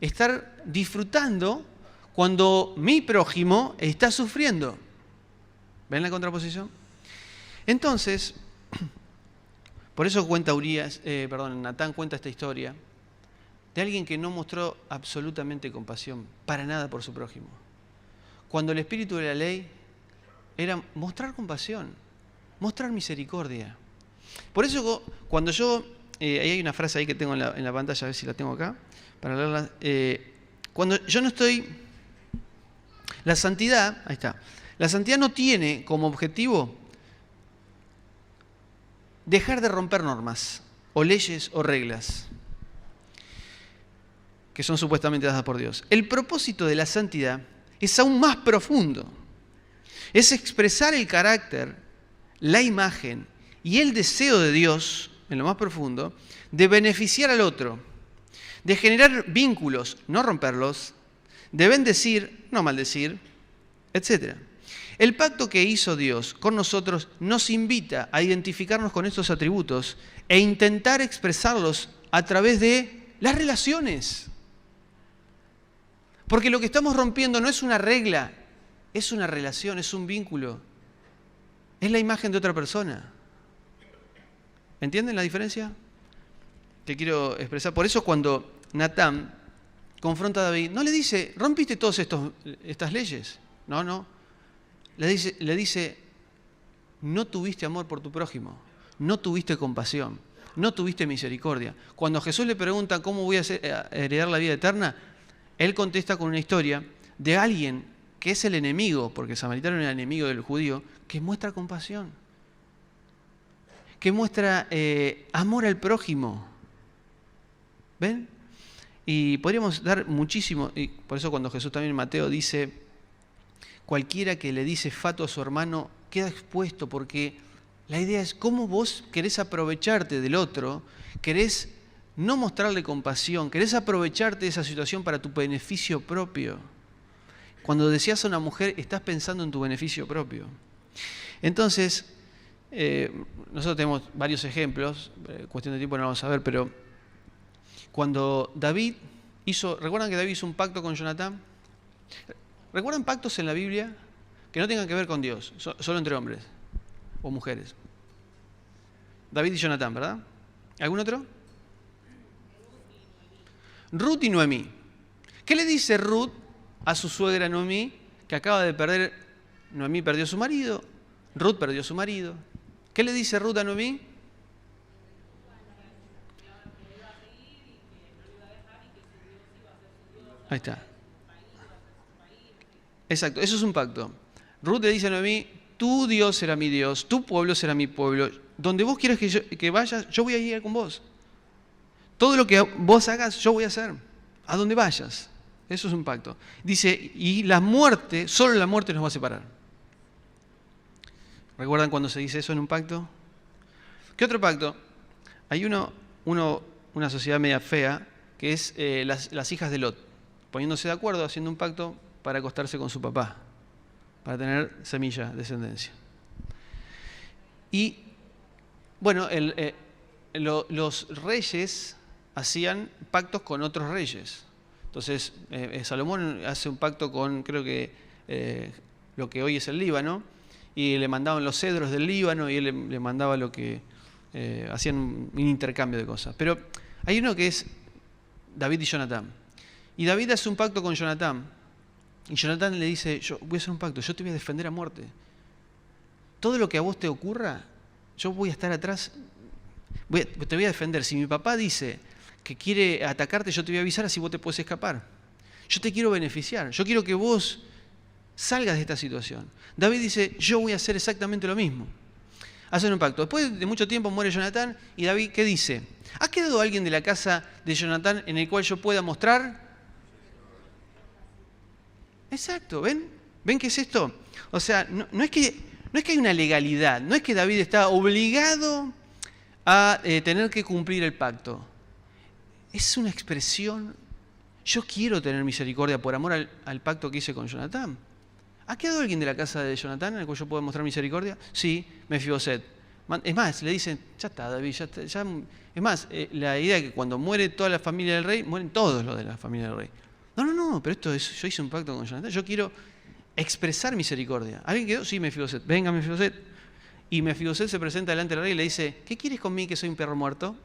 estar disfrutando cuando mi prójimo está sufriendo. ¿Ven la contraposición? Entonces, por eso Natán cuenta esta historia de alguien que no mostró absolutamente compasión, para nada por su prójimo. Cuando el espíritu de la ley era mostrar compasión, mostrar misericordia. Por eso, cuando ahí hay una frase ahí que tengo en la pantalla, a ver si la tengo acá, para leerla. Cuando yo no estoy... La santidad, ahí está. La santidad no tiene como objetivo dejar de romper normas, o leyes, o reglas, que son supuestamente dadas por Dios. El propósito de la santidad es aún más profundo. Es expresar el carácter, la imagen y el deseo de Dios, en lo más profundo, de beneficiar al otro, de generar vínculos, no romperlos, de bendecir, no maldecir, etc. El pacto que hizo Dios con nosotros nos invita a identificarnos con estos atributos e intentar expresarlos a través de las relaciones. Porque lo que estamos rompiendo no es una regla, es una relación, es un vínculo, es la imagen de otra persona. ¿Entienden la diferencia que quiero expresar? Por eso cuando Natán confronta a David, no le dice, rompiste todas estas leyes. No. Le dice, no tuviste amor por tu prójimo, no tuviste compasión, no tuviste misericordia. Cuando a Jesús le pregunta cómo voy a heredar la vida eterna, él contesta con una historia de alguien que es el enemigo, porque el samaritano era el enemigo del judío, que muestra compasión, que muestra amor al prójimo. ¿Ven? Y podríamos dar muchísimo, y por eso cuando Jesús también en Mateo dice, cualquiera que le dice fato a su hermano queda expuesto, porque la idea es cómo vos querés aprovecharte del otro, querés no mostrarle compasión, querés aprovecharte de esa situación para tu beneficio propio. Cuando decías a una mujer, estás pensando en tu beneficio propio. Entonces, nosotros tenemos varios ejemplos, cuestión de tiempo no vamos a ver, pero cuando David ¿recuerdan que David hizo un pacto con Jonatán? ¿Recuerdan pactos en la Biblia que no tengan que ver con Dios, solo entre hombres o mujeres? David y Jonatán, ¿verdad? ¿Algún otro? Ruth y Noemí. ¿Qué le dice Ruth a su suegra Noemí, que acaba de perder? Noemí perdió a su marido, Ruth perdió a su marido. ¿Qué le dice Ruth a Noemí? Ahí está. Exacto, eso es un pacto. Ruth le dice a Noemí, tu Dios será mi Dios, tu pueblo será mi pueblo. Donde vos quieras que vayas, yo voy a ir con vos. Todo lo que vos hagas, yo voy a hacer. A donde vayas. Eso es un pacto. Dice, y la muerte, solo la muerte nos va a separar. ¿Recuerdan cuando se dice eso en un pacto? ¿Qué otro pacto? Hay una sociedad media fea, que es las hijas de Lot, poniéndose de acuerdo, haciendo un pacto para acostarse con su papá, para tener semilla, descendencia. Y, bueno, los reyes hacían pactos con otros reyes. Entonces, Salomón hace un pacto con, creo que, lo que hoy es el Líbano, y le mandaban los cedros del Líbano, y él le mandaba lo que... hacían un intercambio de cosas. Pero hay uno que es David y Jonatán. Y David hace un pacto con Jonatán. Y Jonatán le dice, yo voy a hacer un pacto, yo te voy a defender a muerte. Todo lo que a vos te ocurra, yo voy a estar atrás, te voy a defender. Si mi papá dice que quiere atacarte, yo te voy a avisar, así vos te puedes escapar. Yo te quiero beneficiar, yo quiero que vos salgas de esta situación. David dice, yo voy a hacer exactamente lo mismo. Hacen un pacto. Después de mucho tiempo muere Jonatán y David, ¿qué dice? ¿Ha quedado alguien de la casa de Jonatán en el cual yo pueda mostrar? Exacto, ¿ven? ¿Ven qué es esto? O sea, no es que hay una legalidad, no es que David está obligado a tener que cumplir el pacto. Es una expresión, yo quiero tener misericordia por amor al pacto que hice con Jonatán. ¿Ha quedado alguien de la casa de Jonatán en el cual yo pueda mostrar misericordia? Sí, Mefiboset. Es más, le dicen, ya está, David, ya está. Es más, la idea es que cuando muere toda la familia del rey, mueren todos los de la familia del rey. No, pero esto es, yo hice un pacto con Jonatán, yo quiero expresar misericordia. ¿Alguien quedó? Sí, Mefiboset. Venga, Mefiboset. Y Mefiboset se presenta delante del rey y le dice, ¿qué quieres conmigo que soy un perro muerto?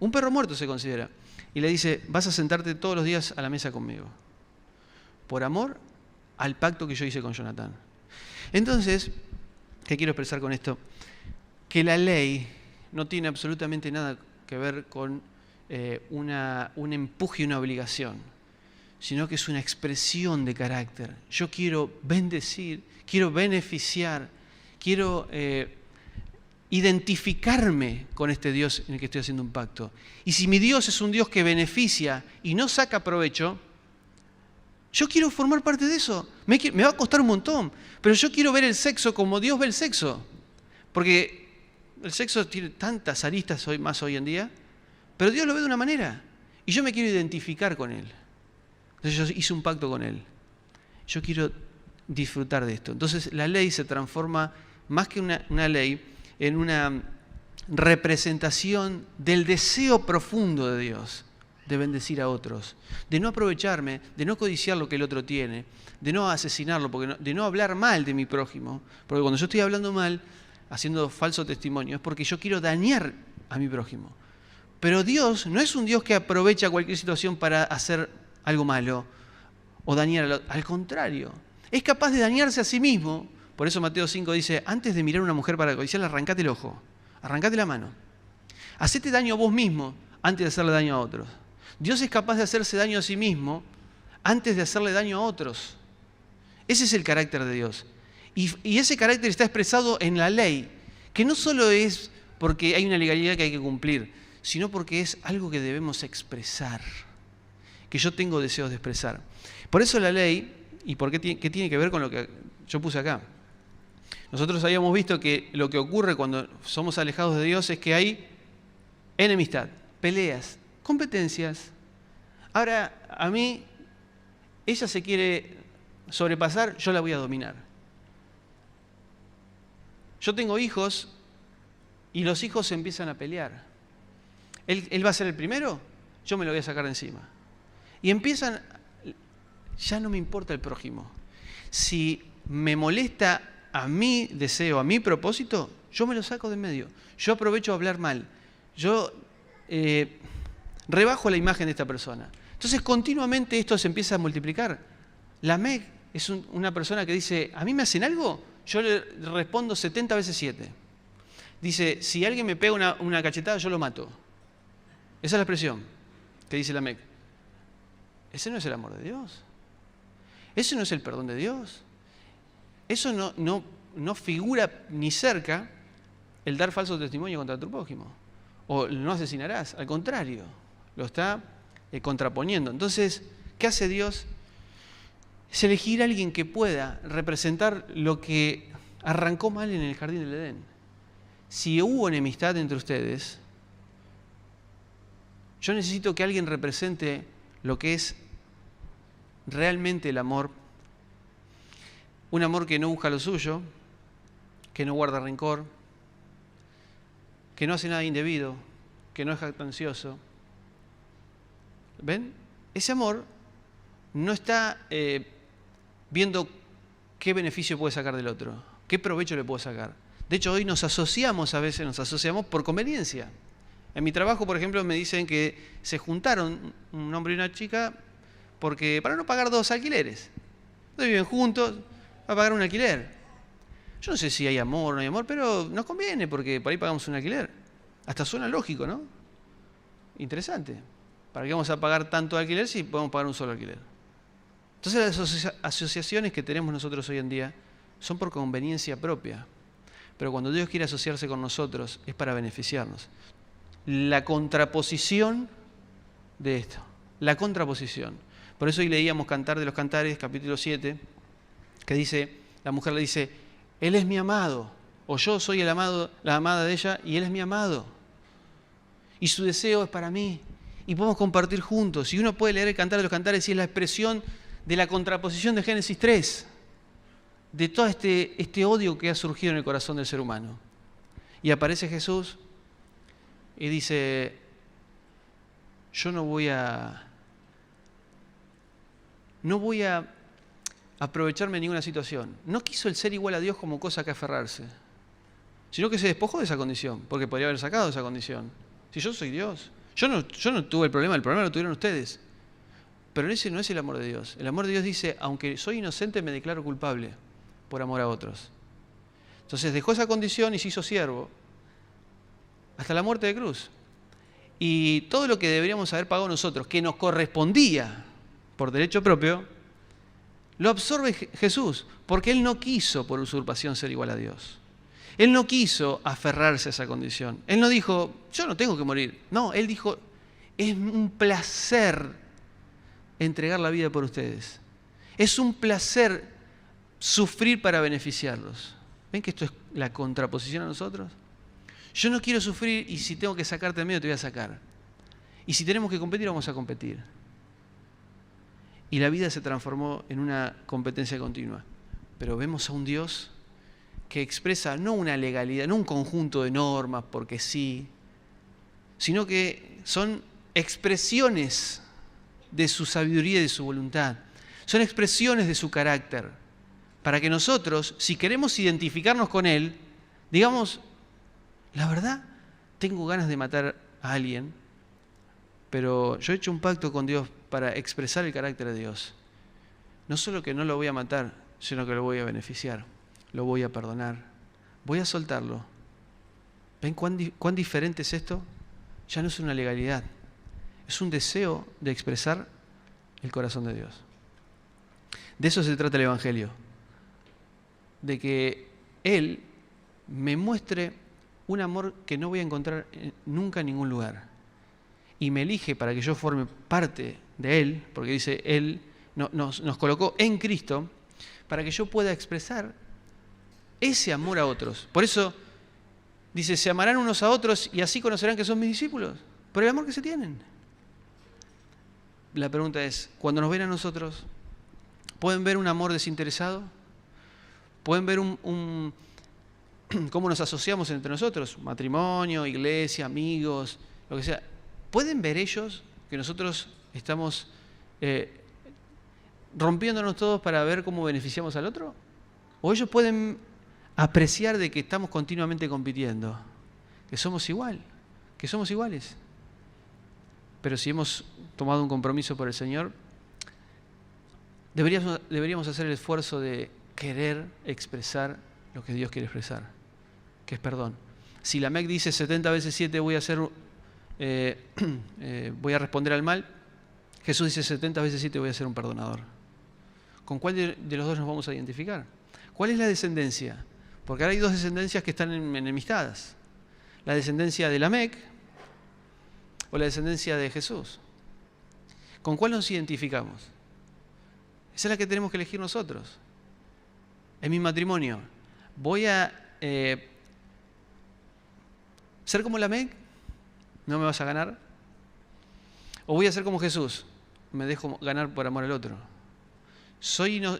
Un perro muerto se considera. Y le dice, vas a sentarte todos los días a la mesa conmigo. Por amor al pacto que yo hice con Jonatán. Entonces, ¿qué quiero expresar con esto? Que la ley no tiene absolutamente nada que ver con un empuje y una obligación, sino que es una expresión de carácter. Yo quiero bendecir, quiero beneficiar, quiero identificarme con este Dios en el que estoy haciendo un pacto. Y si mi Dios es un Dios que beneficia y no saca provecho, yo quiero formar parte de eso. Me va a costar un montón, pero yo quiero ver el sexo como Dios ve el sexo. Porque el sexo tiene tantas aristas más hoy en día, pero Dios lo ve de una manera. Y yo me quiero identificar con Él. Entonces yo hice un pacto con Él. Yo quiero disfrutar de esto. Entonces la ley se transforma, más que una ley, en una representación del deseo profundo de Dios de bendecir a otros, de no aprovecharme, de no codiciar lo que el otro tiene, de no asesinarlo, de no hablar mal de mi prójimo, porque cuando yo estoy hablando mal, haciendo falso testimonio, es porque yo quiero dañar a mi prójimo. Pero Dios no es un Dios que aprovecha cualquier situación para hacer algo malo o dañar al otro. Al contrario, es capaz de dañarse a sí mismo. Por eso Mateo 5 dice, antes de mirar a una mujer para codiciarla, arrancate el ojo, arrancate la mano. Hacete daño a vos mismo antes de hacerle daño a otros. Dios es capaz de hacerse daño a sí mismo antes de hacerle daño a otros. Ese es el carácter de Dios. Y ese carácter está expresado en la ley, que no solo es porque hay una legalidad que hay que cumplir, sino porque es algo que debemos expresar, que yo tengo deseos de expresar. Por eso la ley, ¿y por qué tiene que ver con lo que yo puse acá? Nosotros habíamos visto que lo que ocurre cuando somos alejados de Dios es que hay enemistad, peleas, competencias. Ahora, a mí, ella se quiere sobrepasar, yo la voy a dominar. Yo tengo hijos y los hijos se empiezan a pelear. Él va a ser el primero, yo me lo voy a sacar de encima. Y empiezan, ya no me importa el prójimo. Si me molesta a mi deseo, a mi propósito, yo me lo saco de en medio. Yo aprovecho a hablar mal. Yo rebajo la imagen de esta persona. Entonces continuamente esto se empieza a multiplicar. La Meg es una persona que dice, a mí me hacen algo, yo le respondo 70 veces 7. Dice, si alguien me pega una cachetada, yo lo mato. Esa es la expresión que dice la Meg. Ese no es el amor de Dios. Ese no es el perdón de Dios. Eso no figura ni cerca el dar falso testimonio contra tu prójimo. O no asesinarás. Al contrario, lo está contraponiendo. Entonces, ¿qué hace Dios? Es elegir a alguien que pueda representar lo que arrancó mal en el jardín del Edén. Si hubo enemistad entre ustedes, yo necesito que alguien represente lo que es realmente el amor. Un amor que no busca lo suyo, que no guarda rencor, que no hace nada indebido, que no es jactancioso. ¿Ven? Ese amor no está viendo qué beneficio puede sacar del otro, qué provecho le puedo sacar. De hecho, hoy nos asociamos por conveniencia. En mi trabajo, por ejemplo, me dicen que se juntaron un hombre y una chica para no pagar 2 alquileres. Entonces viven juntos, va a pagar un alquiler. Yo no sé si hay amor o no hay amor, pero nos conviene porque por ahí pagamos un alquiler. Hasta suena lógico, ¿no? Interesante. ¿Para qué vamos a pagar tanto alquiler si podemos pagar un solo alquiler? Entonces las asociaciones que tenemos nosotros hoy en día son por conveniencia propia. Pero cuando Dios quiere asociarse con nosotros es para beneficiarnos. La contraposición de esto. La contraposición. Por eso hoy leíamos Cantar de los Cantares, capítulo 7, que dice, la mujer le dice, Él es mi amado, o yo soy el amado, la amada de ella, y Él es mi amado. Y su deseo es para mí. Y podemos compartir juntos. Y uno puede leer el Cantar de los Cantares y es la expresión de la contraposición de Génesis 3, de todo este odio que ha surgido en el corazón del ser humano. Y aparece Jesús y dice, yo no voy a aprovecharme de ninguna situación. No quiso el ser igual a Dios como cosa que aferrarse, sino que se despojó de esa condición, porque podría haber sacado esa condición. Si yo soy Dios, yo no tuve el problema lo tuvieron ustedes. Pero ese no es el amor de Dios. El amor de Dios dice, aunque soy inocente, me declaro culpable por amor a otros. Entonces dejó esa condición y se hizo siervo hasta la muerte de cruz. Y todo lo que deberíamos haber pagado nosotros, que nos correspondía por derecho propio, lo absorbe Jesús, porque Él no quiso por usurpación ser igual a Dios. Él no quiso aferrarse a esa condición. Él no dijo, yo no tengo que morir. No, Él dijo, es un placer entregar la vida por ustedes. Es un placer sufrir para beneficiarlos. ¿Ven que esto es la contraposición a nosotros? Yo no quiero sufrir y si tengo que sacarte de medio te voy a sacar. Y si tenemos que competir, vamos a competir. Y la vida se transformó en una competencia continua. Pero vemos a un Dios que expresa no una legalidad, no un conjunto de normas porque sí, sino que son expresiones de su sabiduría y de su voluntad. Son expresiones de su carácter. Para que nosotros, si queremos identificarnos con Él, digamos, la verdad, tengo ganas de matar a alguien, pero yo he hecho un pacto con Dios para expresar el carácter de Dios. No solo que no lo voy a matar, sino que lo voy a beneficiar, lo voy a perdonar, voy a soltarlo. ¿Ven cuán diferente es esto? Ya no es una legalidad, es un deseo de expresar el corazón de Dios. De eso se trata el Evangelio. De que Él me muestre un amor que no voy a encontrar nunca en ningún lugar. Y me elige para que yo forme parte de Él, porque dice, Él nos colocó en Cristo, para que yo pueda expresar ese amor a otros. Por eso dice, se amarán unos a otros y así conocerán que son mis discípulos, por el amor que se tienen. La pregunta es, cuando nos ven a nosotros, ¿pueden ver un amor desinteresado? ¿Pueden ver cómo nos asociamos entre nosotros? Matrimonio, iglesia, amigos, lo que sea. ¿Pueden ver ellos que nosotros estamos rompiéndonos todos para ver cómo beneficiamos al otro? ¿O ellos pueden apreciar de que estamos continuamente compitiendo? Que somos iguales. Pero si hemos tomado un compromiso por el Señor, deberíamos hacer el esfuerzo de querer expresar lo que Dios quiere expresar, que es perdón. Si la MEC dice 70 veces 7 voy a responder al mal, Jesús dice 70 veces 7 voy a ser un perdonador. ¿Con cuál de los dos nos vamos a identificar? ¿Cuál es la descendencia? Porque ahora hay dos descendencias que están enemistadas. La descendencia de la MEC o la descendencia de Jesús. ¿Con cuál nos identificamos? Esa es la que tenemos que elegir nosotros. En mi matrimonio, ¿voy a ser como la MEC? ¿No me vas a ganar? ¿O voy a ser como Jesús? Me dejo ganar por amor al otro.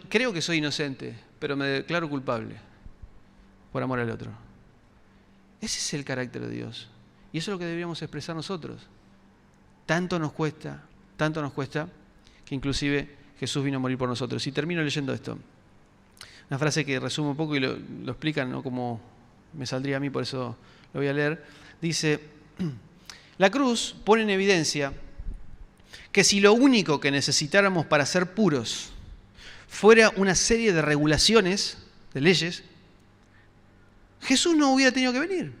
Creo que soy inocente, pero me declaro culpable por amor al otro. Ese es el carácter de Dios. Y eso es lo que deberíamos expresar nosotros. Tanto nos cuesta, que inclusive Jesús vino a morir por nosotros. Y termino leyendo esto. Una frase que resume un poco y lo explican, ¿no? Como me saldría a mí, por eso lo voy a leer. Dice, la cruz pone en evidencia que si lo único que necesitáramos para ser puros fuera una serie de regulaciones, de leyes, Jesús no hubiera tenido que venir.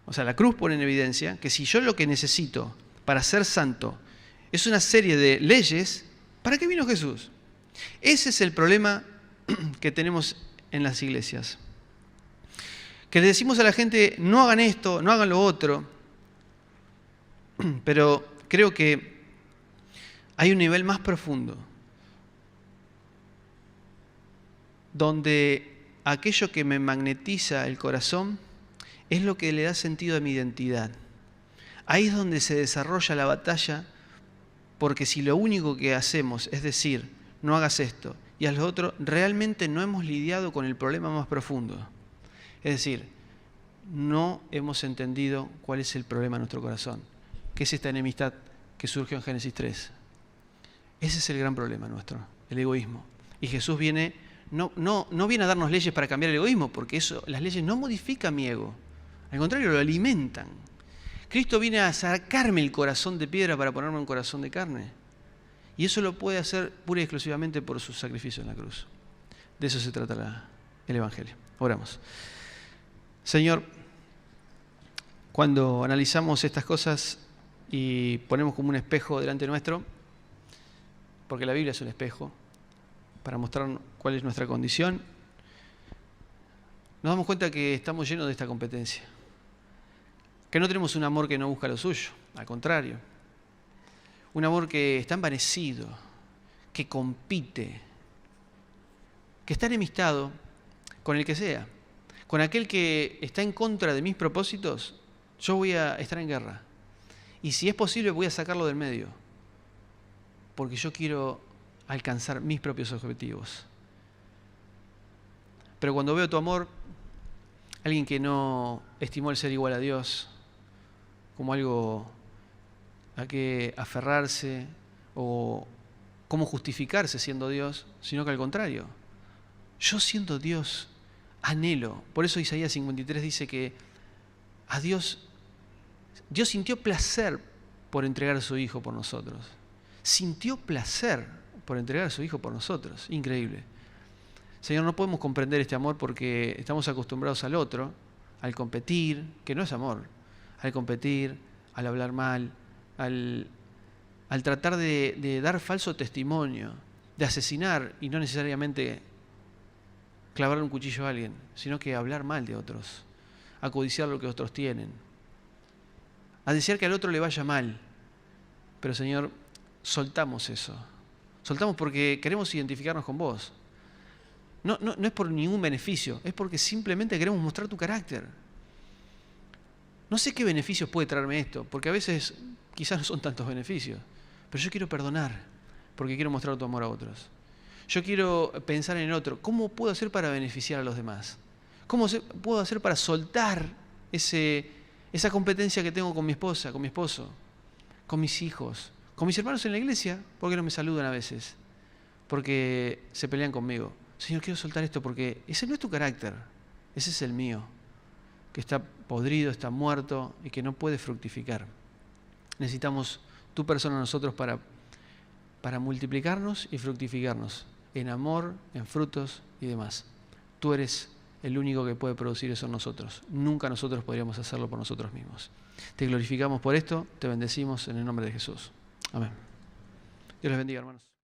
O sea, la cruz pone en evidencia que si yo lo que necesito para ser santo es una serie de leyes, ¿para qué vino Jesús? Ese es el problema que tenemos en las iglesias. Que le decimos a la gente, no hagan esto, no hagan lo otro, pero creo que hay un nivel más profundo, donde aquello que me magnetiza el corazón es lo que le da sentido a mi identidad. Ahí es donde se desarrolla la batalla, porque si lo único que hacemos es decir, no hagas esto y haz lo otro, realmente no hemos lidiado con el problema más profundo. Es decir, no hemos entendido cuál es el problema de nuestro corazón, que es esta enemistad que surgió en Génesis 3. Ese es el gran problema nuestro, el egoísmo. Y Jesús viene, no viene a darnos leyes para cambiar el egoísmo, porque las leyes no modifican mi ego. Al contrario, lo alimentan. Cristo viene a sacarme el corazón de piedra para ponerme un corazón de carne. Y eso lo puede hacer pura y exclusivamente por su sacrificio en la cruz. De eso se trata el Evangelio. Oramos. Señor, cuando analizamos estas cosas y ponemos como un espejo delante nuestro, porque la Biblia es un espejo, para mostrar cuál es nuestra condición, nos damos cuenta que estamos llenos de esta competencia. Que no tenemos un amor que no busca lo suyo, al contrario. Un amor que está envanecido, que compite, que está enemistado con el que sea. Con aquel que está en contra de mis propósitos, yo voy a estar en guerra. Y si es posible, voy a sacarlo del medio. Porque yo quiero alcanzar mis propios objetivos. Pero cuando veo tu amor, alguien que no estimó el ser igual a Dios como algo a que aferrarse o cómo justificarse siendo Dios, sino que al contrario, yo siendo Dios anhelo. Por eso Isaías 53 dice que a Dios sintió placer por entregar a su Hijo por nosotros. Sintió placer por entregar a su Hijo por nosotros. Increíble. Señor, no podemos comprender este amor porque estamos acostumbrados al otro, al competir, que no es amor, al competir, al hablar mal, al al tratar de dar falso testimonio, de asesinar y no necesariamente clavar un cuchillo a alguien, sino que hablar mal de otros, a codiciar lo que otros tienen, a desear que al otro le vaya mal. Pero Señor, soltamos eso. Soltamos porque queremos identificarnos con vos. No es por ningún beneficio, es porque simplemente queremos mostrar tu carácter. No sé qué beneficios puede traerme esto, porque a veces quizás no son tantos beneficios, pero yo quiero perdonar, porque quiero mostrar tu amor a otros. Yo quiero pensar en otro. ¿Cómo puedo hacer para beneficiar a los demás? ¿Cómo puedo hacer para soltar esa competencia que tengo con mi esposa, con mi esposo, con mis hijos, con mis hermanos en la iglesia? ¿Por qué no me saludan a veces? Porque se pelean conmigo. Señor, quiero soltar esto porque ese no es tu carácter, ese es el mío, que está podrido, está muerto y que no puede fructificar. Necesitamos tu persona en nosotros para multiplicarnos y fructificarnos en amor, en frutos y demás. Tú eres el único que puede producir eso en nosotros. Nunca nosotros podríamos hacerlo por nosotros mismos. Te glorificamos por esto, te bendecimos en el nombre de Jesús. Amén. Dios les bendiga, hermanos.